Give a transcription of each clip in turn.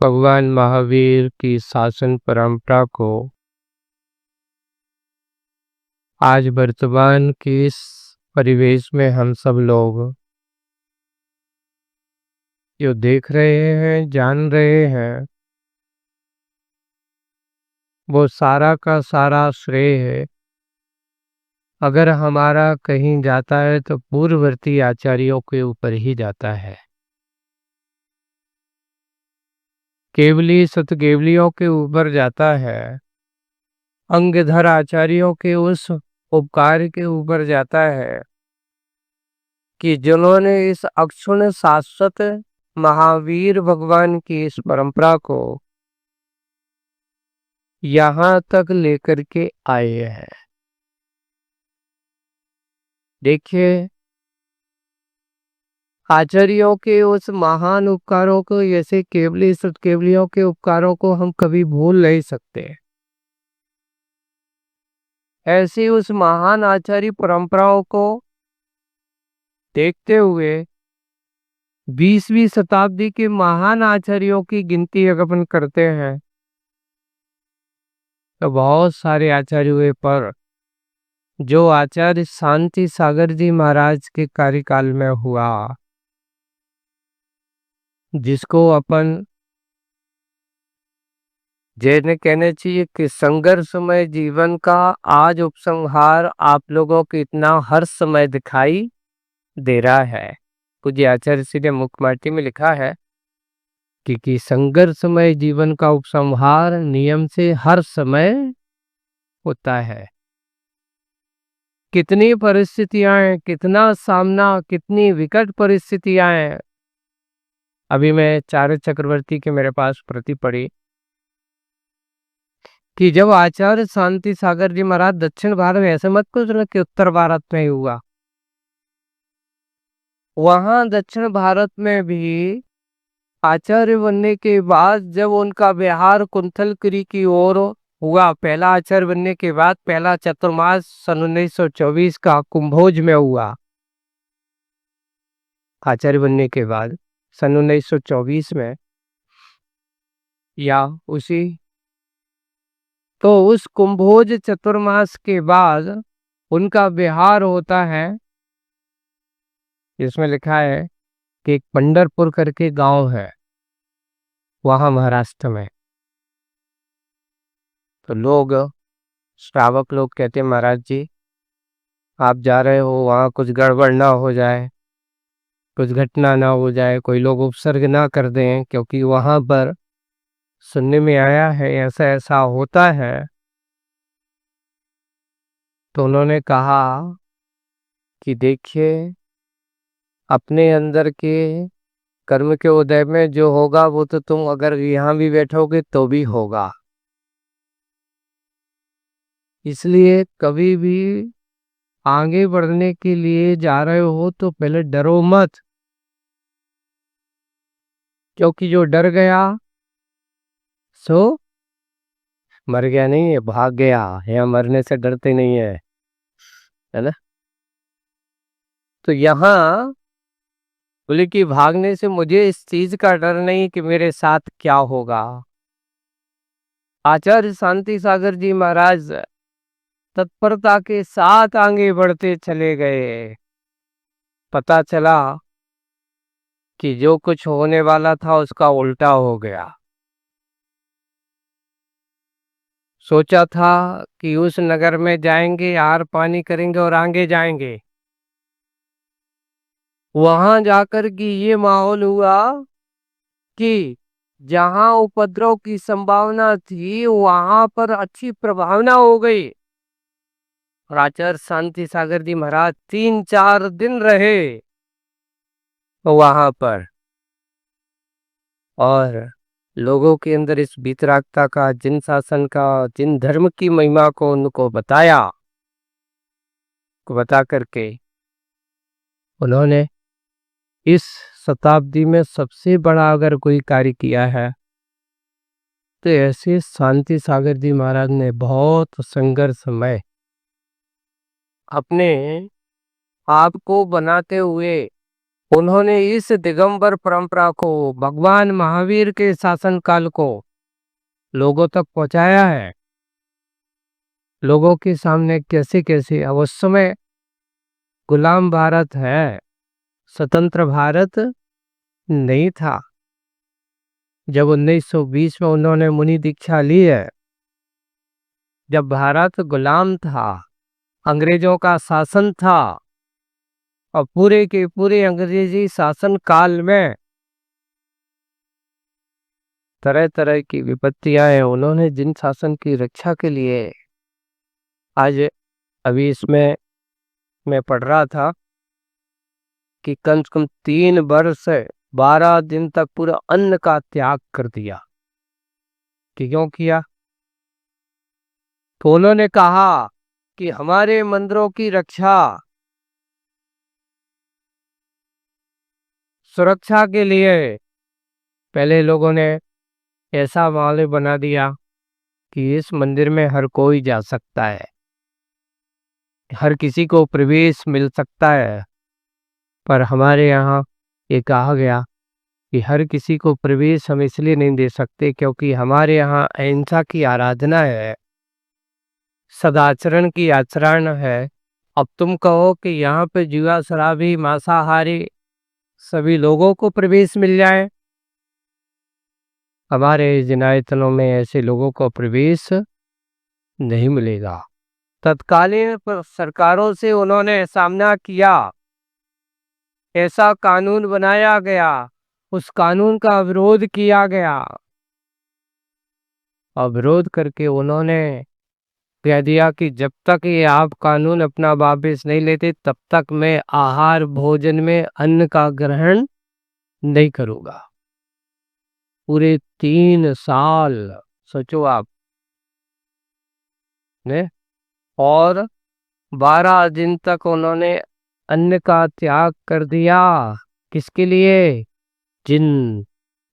भगवान महावीर की शासन परंपरा को आज वर्तमान के इस परिवेश में हम सब लोग जो देख रहे हैं, जान रहे हैं, वो सारा का सारा श्रेय है अगर हमारा कहीं जाता है तो पूर्ववर्ती आचार्यों के ऊपर ही जाता है। केवली सतकेवलियों के ऊपर जाता है, अंगधर आचार्यों के उस उपकार के ऊपर जाता है कि जिन्होंने इस अक्षुण्ण शाश्वत महावीर भगवान की इस परंपरा को यहां तक लेकर के आए हैं। देखिए, आचार्यों के उस महान उपकारों को, जैसे केवली सतकेवलियों के उपकारों को हम कभी भूल नहीं सकते। ऐसी उस महान आचार्य परंपराओं को देखते हुए 20वीं शताब्दी के महान आचार्यों की गिनती अगर अपन करते हैं तो बहुत सारे आचार्य हुए, पर जो आचार्य शांति सागर जी महाराज के कार्यकाल में हुआ, जिसको अपन जैसे कहना चाहिए कि संघर्षमय जीवन का आज उपसंहार आप लोगों को इतना हर समय दिखाई दे रहा है। पूज्य आचार्य श्री ने मुखमाटी में लिखा है कि संघर्षमय जीवन का उपसंहार नियम से हर समय होता है। कितनी परिस्थितियां हैं, कितना सामना, कितनी विकट परिस्थितियां हैं। अभी मैं चार्य चक्रवर्ती के मेरे पास प्रति पड़ी कि जब आचार्य शांति सागर जी महाराज दक्षिण भारत में, ऐसे मत कुछ न कि उत्तर भारत में ही हुआ, वहां दक्षिण भारत में भी आचार्य बनने के बाद जब उनका बिहार कुंथलगिरी की ओर हुआ, पहला आचार्य बनने के बाद पहला चतुर्मास सन 1924 का कुंभोज में हुआ। आचार्य बनने के बाद सन 1924 में या उसी, तो उस कुंभोज चतुर्मास के बाद उनका बिहार होता है, इसमें लिखा है कि एक पंढरपुर करके गांव है वहां महाराष्ट्र में। तो लोग, श्रावक लोग कहते हैं, महाराज जी आप जा रहे हो, वहां कुछ गड़बड़ ना हो जाए, कुछ घटना ना हो जाए, कोई लोग उपसर्ग ना कर दें, क्योंकि वहां पर सुनने में आया है ऐसा ऐसा होता है। तो उन्होंने कहा कि देखिए, अपने अंदर के कर्म के उदय में जो होगा वो तो तुम अगर यहाँ भी बैठोगे तो भी होगा, इसलिए कभी भी आगे बढ़ने के लिए जा रहे हो तो पहले डरो मत, क्योंकि जो डर गया सो मर गया नहीं है, भाग गया है। मरने से डरते नहीं है ना। तो यहाँ बोले कि भागने से मुझे इस चीज का डर नहीं कि मेरे साथ क्या होगा। आचार्य शांति सागर जी महाराज तत्परता के साथ आगे बढ़ते चले गए। पता चला कि जो कुछ होने वाला था उसका उल्टा हो गया। सोचा था कि उस नगर में जाएंगे, आर पानी करेंगे और आगे जाएंगे, वहां जाकर के ये माहौल हुआ कि जहां उपद्रव की संभावना थी वहां पर अच्छी प्रभावना हो गई। और आचार्य शांति सागर जी महाराज 3-4 दिन रहे वहां पर, और लोगों के अंदर इस वितरागता का, जिन शासन का, जिन धर्म की महिमा को उनको बताया, बता करके उन्होंने इस शताब्दी में सबसे बड़ा अगर कोई कार्य किया है तो ऐसे शांति सागर जी महाराज ने बहुत संघर्षमय अपने आप को बनाते हुए उन्होंने इस दिगंबर परंपरा को, भगवान महावीर के शासन काल को लोगों तक पहुंचाया है। लोगों के सामने कैसे कैसे, अब उस समय गुलाम भारत है, स्वतंत्र भारत नहीं था। जब 1920 में उन्होंने मुनि दीक्षा ली है, जब भारत गुलाम था, अंग्रेजों का शासन था, और पूरे के पूरे अंग्रेजी शासन काल में तरह तरह की विपत्तियां हैं। उन्होंने जिन शासन की रक्षा के लिए, आज अभी इसमें मैं पढ़ रहा था कि कम से कम 3 वर्ष 12 दिन तक पूरा अन्न का त्याग कर दिया। कि क्यों किया? तो उन्होंने कहा कि हमारे मंदिरों की रक्षा, सुरक्षा के लिए पहले लोगों ने ऐसा माहौल बना दिया कि इस मंदिर में हर कोई जा सकता है, हर किसी को प्रवेश मिल सकता है। पर हमारे यहाँ ये कहा गया कि हर किसी को प्रवेश हम इसलिए नहीं दे सकते क्योंकि हमारे यहाँ अहिंसा की आराधना है, सदाचरण की आचरण है। अब तुम कहो कि यहाँ पे जुआ शराबी मांसाहारी सभी लोगों को प्रवेश मिल जाए, हमारे जिनायतनों में ऐसे लोगों को प्रवेश नहीं मिलेगा। तत्कालीन सरकारों से उन्होंने सामना किया, ऐसा कानून बनाया गया, उस कानून का विरोध किया गया, और विरोध करके उन्होंने कह दिया कि जब तक ये आप कानून अपना वापस नहीं लेते तब तक मैं आहार भोजन में अन्न का ग्रहण नहीं करूंगा। पूरे 3 साल सोचो आप ने, और 12 दिन तक उन्होंने अन्न का त्याग कर दिया। किसके लिए? जिन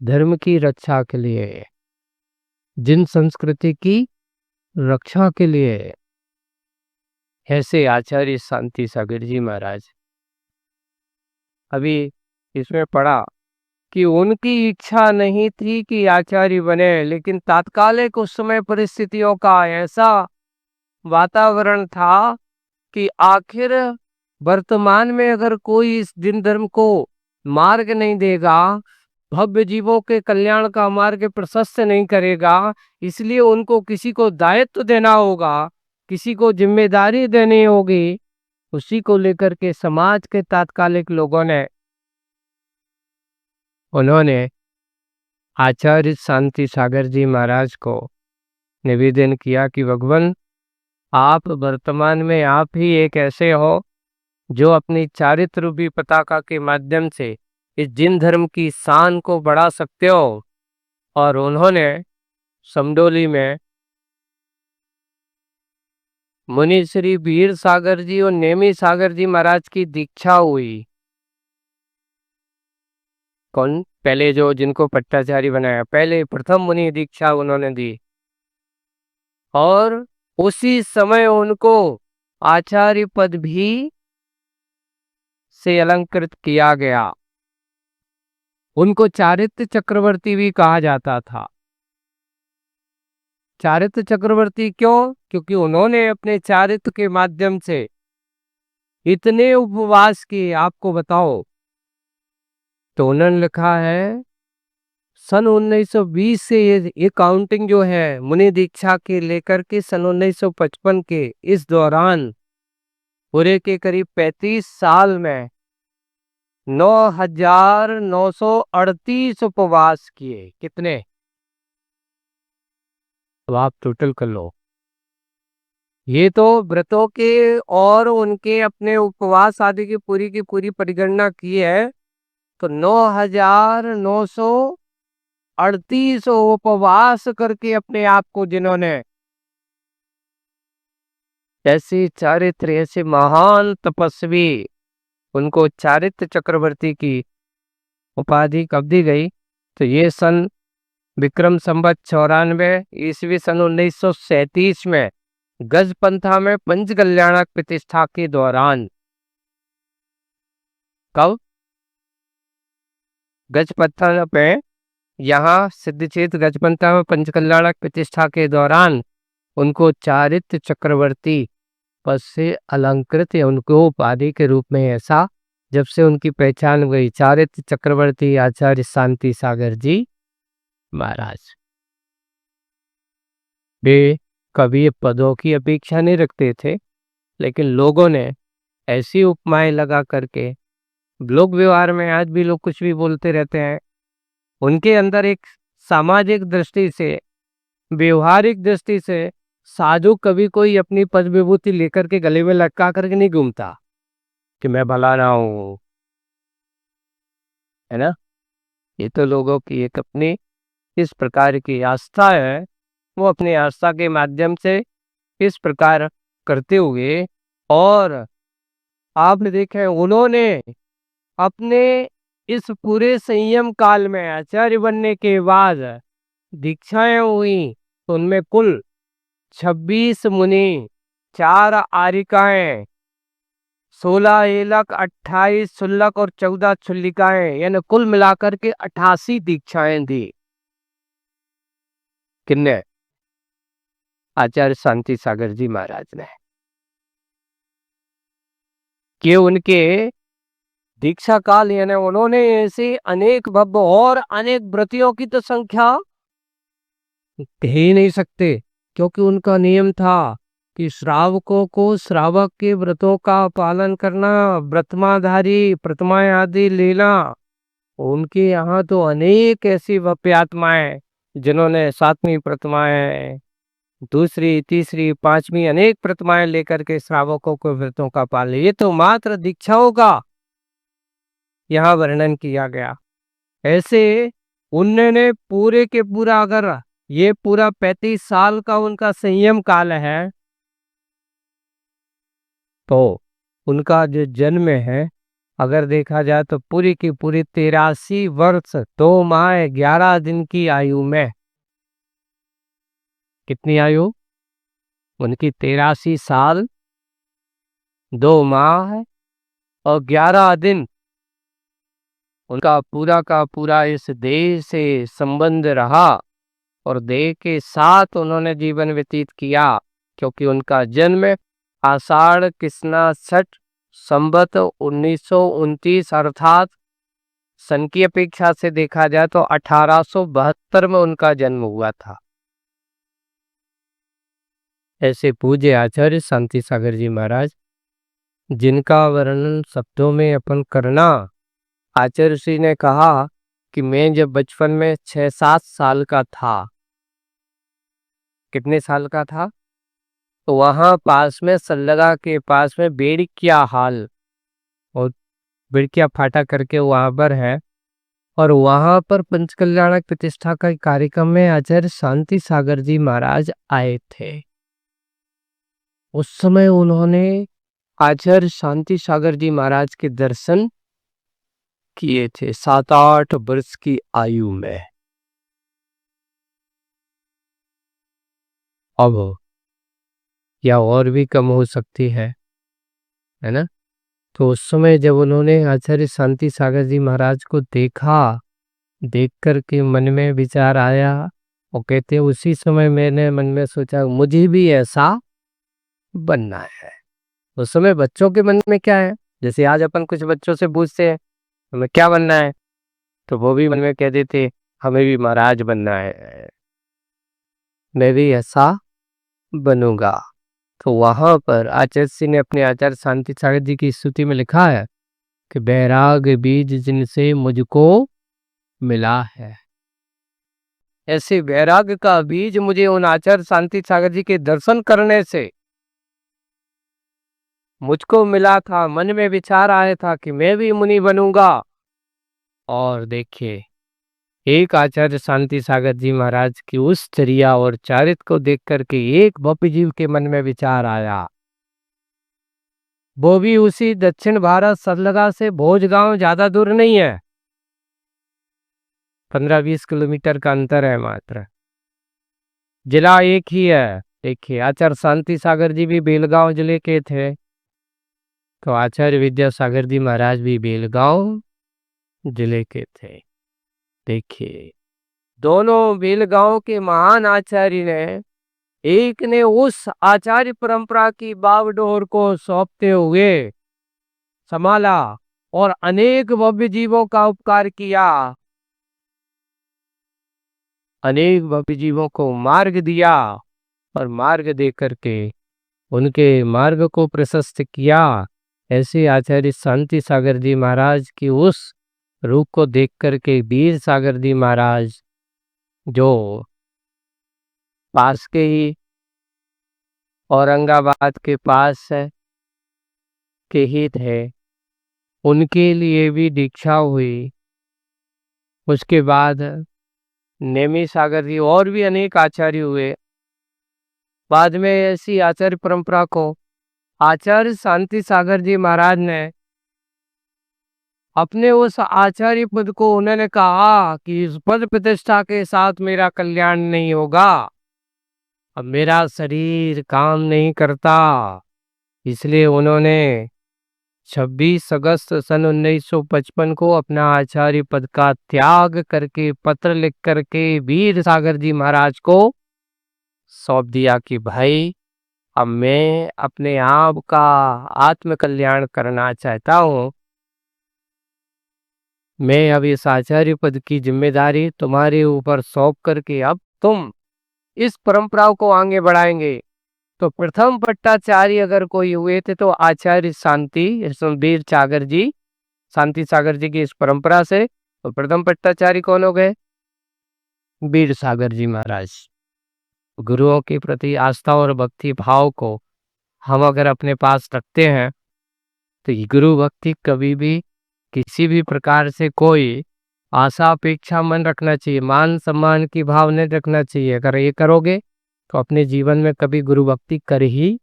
धर्म की रक्षा के लिए, जिन संस्कृति की रक्षा के लिए। ऐसे आचार्य शांति सागर जी महाराज। अभी इसमें पढ़ा कि उनकी इच्छा नहीं थी कि आचार्य बने, लेकिन तात्कालिक उस समय परिस्थितियों का ऐसा वातावरण था कि आखिर वर्तमान में अगर कोई इस दिन धर्म को मार्ग नहीं देगा, भव्य जीवों के कल्याण का मार्ग प्रशस्त नहीं करेगा, इसलिए उनको किसी को दायित्व देना होगा, किसी को जिम्मेदारी देनी होगी। उसी को लेकर के समाज के तात्कालिक लोगों ने, उन्होंने आचार्य शांति सागर जी महाराज को निवेदन किया कि भगवान, आप वर्तमान में आप ही एक ऐसे हो जो अपनी चारित्र रूपी पताका के माध्यम से इस जिन धर्म की शान को बढ़ा सकते हो। और उन्होंने समडोली में मुनि श्री वीर सागर जी और नेमी सागर जी महाराज की दीक्षा हुई। कौन? पहले जो जिनको पट्टाचारी बनाया, पहले प्रथम मुनि दीक्षा उन्होंने दी, और उसी समय उनको आचार्य पद भी से अलंकृत किया गया। उनको चारित्र चक्रवर्ती भी कहा जाता था। चारित्र चक्रवर्ती क्यों? क्योंकि उन्होंने अपने चारित्र के माध्यम से इतने उपवास किए, आपको बताओ। तो उन्होंने लिखा है सन 1920 से ये काउंटिंग जो है मुनि दीक्षा के लेकर के सन 1955 के इस दौरान पूरे के करीब 35 साल में 9,938 उपवास किए। कितने? तो आप टोटल कर लो। ये तो व्रतों के और उनके अपने उपवास आदि की पूरी परिगणना की है, तो 9,938 उपवास करके अपने आप को जिन्होंने ऐसे चारित्र, ऐसे महान तपस्वी, उनको चारित्र चक्रवर्ती की उपाधि कब दी गई? तो ये सन विक्रम संवत 94 ईस्वी सन 1937 में गजपंथा में पंचकल्याणक प्रतिष्ठा के दौरान। कब? गजपत्थर पे यहाँ सिद्धचेत गजपंथा में पंचकल्याणक प्रतिष्ठा के दौरान उनको चारित्र चक्रवर्ती पद से अलंकृत या उनको उपाधि के रूप में ऐसा जब से उनकी पहचान हुई, चारित्र चक्रवर्ती आचार्य शांति सागर जी महाराज। वे कभी पदों की अपेक्षा नहीं रखते थे, लेकिन लोगों ने ऐसी उपमाएं लगा करके, लोक व्यवहार में आज भी लोग कुछ भी बोलते रहते हैं, उनके अंदर एक सामाजिक दृष्टि से, व्यवहारिक दृष्टि से साधु कभी कोई अपनी पद विभूति लेकर के गले में लटका करके नहीं घूमता कि मैं भला ना हूं, है ना। ये तो लोगों की एक अपनी इस प्रकार की आस्था है, वो अपनी आस्था के माध्यम से इस प्रकार करते हुए, और आपने देखे उन्होंने अपने इस पूरे संयम काल में आचार्य बनने के बाद दीक्षाएं हुई, तो उनमें कुल 26 मुनि, 4 आरिकाएं, 16 एलक, 28 शुल्लक और 14 छुल्लिकाएं, यानी कुल मिलाकर के 88 दीक्षाएं दी। किन्ने? आचार्य शांति सागर जी महाराज ने। कि उनके दीक्षा काल यानी उन्होंने ऐसे अनेक भव्य और अनेक व्रतियों की तो संख्या कह ही नहीं सकते, क्योंकि उनका नियम था कि श्रावकों को श्रावक के व्रतों का पालन करना, व्रतमाधारी प्रतिमाएं आदि लेना। उनके यहाँ तो अनेक ऐसी भव्य आत्माएं जिन्होंने 7वीं प्रतिमाएं, दूसरी, तीसरी, 5वीं अनेक प्रतिमाएं लेकर के श्रावकों को व्रतों का पालन, ये तो मात्र दीक्षाओं का यहाँ वर्णन किया गया। ऐसे उन्होंने पूरे के पूरा, अगर ये पूरा 35 साल का उनका संयम काल है, तो उनका जो जन्म है अगर देखा जाए तो पूरी की पूरी 83 वर्ष 2 माह 11 दिन की आयु में, कितनी आयु उनकी? 83 साल 2 माह और 11 दिन उनका पूरा का पूरा इस देह से संबंध रहा, और देह के साथ उन्होंने जीवन व्यतीत किया, क्योंकि उनका जन्म आषाढ़ कृष्णा छठ संवत 1929 अर्थात सन की अपेक्षा से देखा जाए तो 1872 में उनका जन्म हुआ था। ऐसे पूज्य आचार्य शांति सागर जी महाराज, जिनका वर्णन शब्दों में अपन करना, आचार्य श्री ने कहा कि मैं जब बचपन में 6-7 साल का था, कितने साल का था, तो वहां पास में सल्लगा के पास में बेड़किया हाल और बेड़किया फाटा करके वहां पर है, और वहां पर पंचकल्याणक प्रतिष्ठा का कार्यक्रम में आचार्य शांति सागर जी महाराज आए थे। उस समय उन्होंने आचार्य शांति सागर जी महाराज के दर्शन किए थे 7-8 वर्ष की आयु में। अब या और भी कम हो सकती है ना। तो उस समय जब उन्होंने आचार्य शांति सागर जी महाराज को देखा, देख कर के मन में विचार आया, और कहते उसी समय मैंने मन में सोचा मुझे भी ऐसा बनना है। उस समय बच्चों के मन में क्या है, जैसे आज अपन कुछ बच्चों से पूछते हैं हमें क्या बनना है, तो वो भी मन में कह देते हमें भी महाराज बनना है, मैं भी ऐसा बनूंगा। तो वहां पर आचार्य जी ने अपने आचार्य शांति सागर जी की स्तुति में लिखा है कि बैराग बीज जिनसे मुझको मिला है। ऐसे वैराग्य का बीज मुझे उन आचार्य शांति सागर जी के दर्शन करने से मुझको मिला था। मन में विचार आया था कि मैं भी मुनि बनूंगा। और देखिए, एक आचार्य शांति सागर जी महाराज की उस चर्या और चारित्र को देख करके एक भव्य जीव के मन में विचार आया, वो भी उसी दक्षिण भारत सल्लगा से भोजगांव ज्यादा दूर नहीं है, 15-20 किलोमीटर का अंतर है मात्र, जिला एक ही है। देखिए, आचार्य शांति सागर जी भी बेलगांव जिले के थे, तो आचार्य विद्यासागर जी महाराज भी बेलगांव जिले के थे। देखिए, दोनों बेलगांव के महान आचार्य ने, एक ने उस आचार्य परंपरा की बागडोर को सौंपते हुए संभाला और अनेक भव्य जीवों का उपकार किया, अनेक भव्य जीवों को मार्ग दिया और मार्ग दे करके उनके मार्ग को प्रशस्त किया। ऐसे आचार्य शांति सागर जी महाराज की उस रूप को देख करके वीर सागर जी महाराज, जो पास के ही औरंगाबाद के पास है के ही थे, उनके लिए भी दीक्षा हुई। उसके बाद नेमी सागर जी और भी अनेक आचार्य हुए। बाद में ऐसी आचार्य परंपरा को आचार्य शांति सागर जी महाराज ने अपने उस आचार्य पद को, उन्होंने कहा कि इस पद प्रतिष्ठा के साथ मेरा कल्याण नहीं होगा, अब मेरा शरीर काम नहीं करता, इसलिए उन्होंने 26 अगस्त सन 1955 को अपना आचार्य पद का त्याग करके पत्र लिख करके वीर सागर जी महाराज को सौंप दिया कि भाई, अब मैं अपने आप का आत्म कल्याण करना चाहता हूँ, मैं अब इस आचार्य पद की जिम्मेदारी तुम्हारे ऊपर सौंप करके अब तुम इस परंपरा को आगे बढ़ाएंगे। तो प्रथम पट्टाचार्य अगर कोई हुए थे तो आचार्य शांति वीर सागर जी, शांति सागर जी की इस परंपरा से। तो प्रथम पट्टाचार्य कौन हो गए? वीर सागर जी महाराज। गुरुओं के प्रति आस्था और भक्ति भाव को हम अगर अपने पास रखते हैं तो ये गुरु भक्ति कभी भी किसी भी प्रकार से कोई आशा अपेक्षा मन रखना चाहिए, मान सम्मान की भाव नहीं रखना चाहिए। अगर ये करोगे तो अपने जीवन में कभी गुरु भक्ति कर ही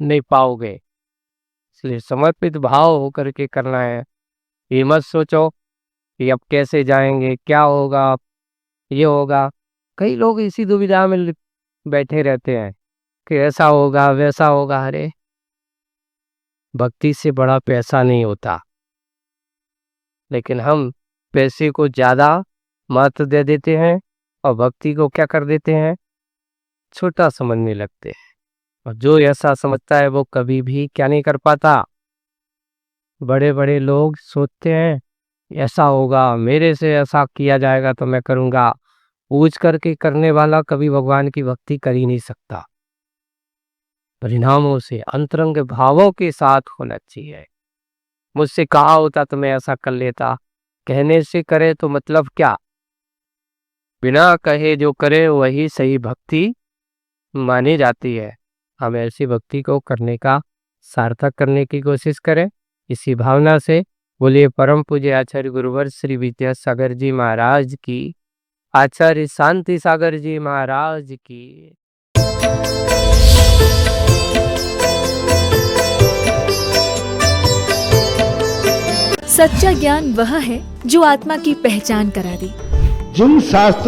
नहीं पाओगे। इसलिए समर्पित भाव होकर के करना है। ये मत सोचो कि अब कैसे जाएंगे, क्या होगा, ये होगा। कई लोग इसी दुविधा में बैठे रहते हैं कि ऐसा होगा वैसा होगा। अरे, भक्ति से बड़ा पैसा नहीं होता, लेकिन हम पैसे को ज्यादा महत्व दे देते हैं और भक्ति को क्या कर देते हैं, छोटा समझने लगते हैं। और जो ऐसा समझता है वो कभी भी क्या नहीं कर पाता। बड़े बड़े लोग सोचते हैं ऐसा होगा, मेरे से ऐसा किया जाएगा तो मैं करूँगा। पूछ करके करने वाला कभी भगवान की भक्ति कर ही नहीं सकता। परिणामों से अंतरंग भावों के साथ होना चाहिए। मुझसे कहा होता तो मैं ऐसा कर लेता, कहने से करे तो मतलब क्या? बिना कहे जो करे वही सही भक्ति मानी जाती है। हम ऐसी भक्ति को करने का, सार्थक करने की कोशिश करें। इसी भावना से बोलिए परम पूज्य आचार्य गुरुवर श्री विद्यासागर जी महाराज की, आचार्य शांति सागर जी महाराज की। सच्चा ज्ञान वह है जो आत्मा की पहचान करा दे। जिन शास्त्रों